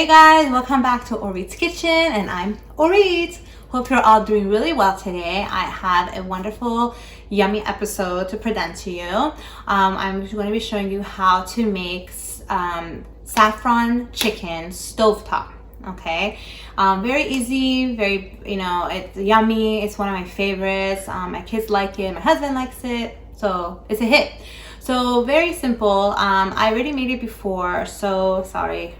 Hey guys, welcome back to Orit's Kitchen, and I'm Orit. Hope you're all doing really well today. I have a wonderful, yummy episode to present to you. I'm going to be showing you how to make saffron chicken stovetop. Okay, very easy, very, it's yummy. It's one of my favorites. My kids like it, my husband likes it, so it's a hit. So very simple. I already made it before, so sorry.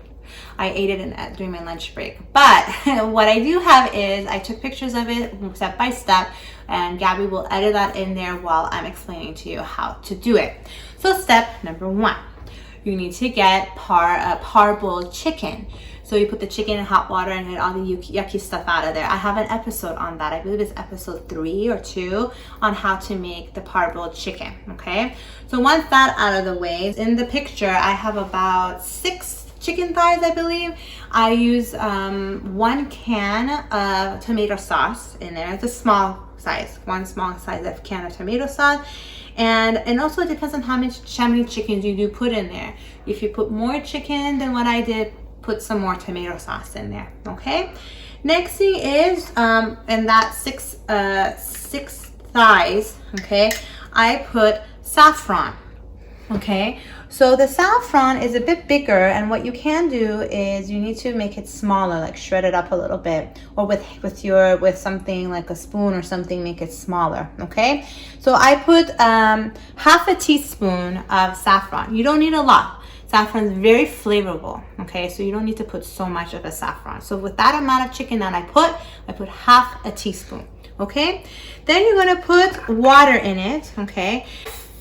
I ate it during my lunch break. But what I do have is I took pictures of it step by step, and Gabby will edit that in there while I'm explaining to you how to do it. So step number one, you need to get parboiled chicken. So you put the chicken in hot water and get all the yucky stuff out of there. I have an episode on that. I believe it's episode 3 or 2 on how to make the parboiled chicken, okay? So once that's out of the way, in the picture I have about 6 chicken thighs, I believe. I use 1 can of tomato sauce in there. It's a small size, one small size of can of tomato sauce. And also it depends on how many chickens you do put in there. If you put more chicken than what I did, put some more tomato sauce in there, okay? Next thing is, in that six thighs, okay, I put saffron. Okay, so the saffron is a bit bigger, and what you can do is you need to make it smaller, like shred it up a little bit, or with something like a spoon or something, make it smaller. Okay, so I put half a teaspoon of saffron. You don't need a lot. Saffron is very flavorful. Okay, so you don't need to put so much of a saffron. So with that amount of chicken that I put half a teaspoon. Okay, then you're gonna put water in it. Okay.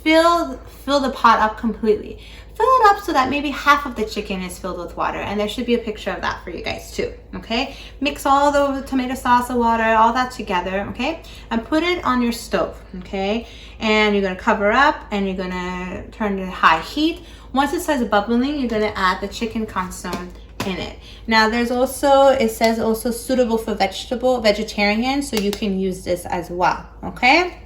Fill the pot up completely. Fill it up so that maybe half of the chicken is filled with water, and there should be a picture of that for you guys too. Okay, mix all the tomato sauce, the water, all that together, okay, and put it on your stove. Okay, and you're gonna cover up and you're gonna turn to high heat. Once it starts bubbling, you're gonna add the chicken consomme in it. Now it says also suitable for vegetarian, so you can use this as well. Okay,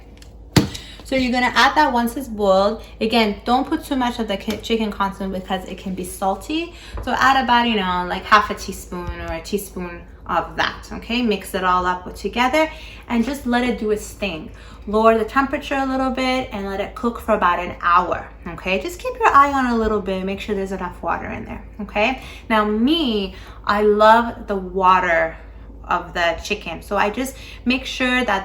so you're gonna add that once it's boiled. Again, don't put too much of the chicken consomme because it can be salty. So add about, like half a teaspoon or a teaspoon of that, okay? Mix it all up together and just let it do its thing. Lower the temperature a little bit and let it cook for about an hour, okay? Just keep your eye on it a little bit, make sure there's enough water in there, okay? Now I love the water of the chicken, so I just make sure that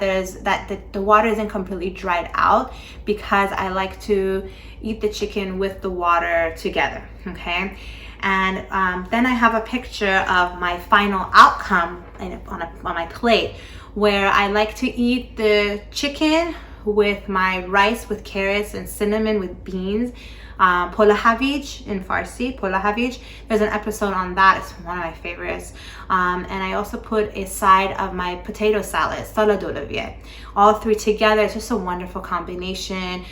the water isn't completely dried out, because I like to eat the chicken with the water together, okay? And then I have a picture of my final outcome on my plate, where I like to eat the chicken with my rice with carrots and cinnamon with beans. Pola havij in Farsi, pola havij. There's an episode on that. It's one of my favorites. And I also put a side of my potato salad, salad d'olivier. All 3 together, it's just a wonderful combination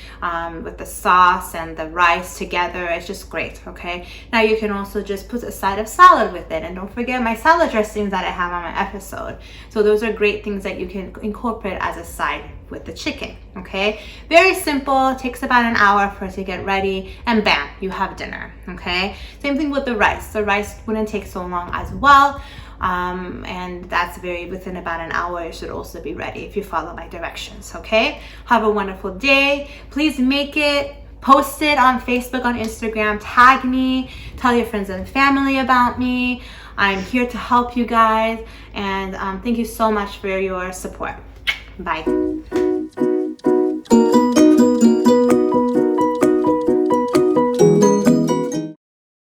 with the sauce and the rice together. It's just great, okay? Now you can also just put a side of salad with it. And don't forget my salad dressings that I have on my episode. So those are great things that you can incorporate as a side with the chicken, okay? Very simple, takes about an hour for it to get ready, and bam, you have dinner, okay? Same thing with the rice. The rice wouldn't take so long as well, and that's within about an hour. It should also be ready if you follow my directions, okay? Have a wonderful day. Please make it, post it on Facebook, on Instagram, tag me, tell your friends and family about me. I'm here to help you guys, and thank you so much for your support. Bye.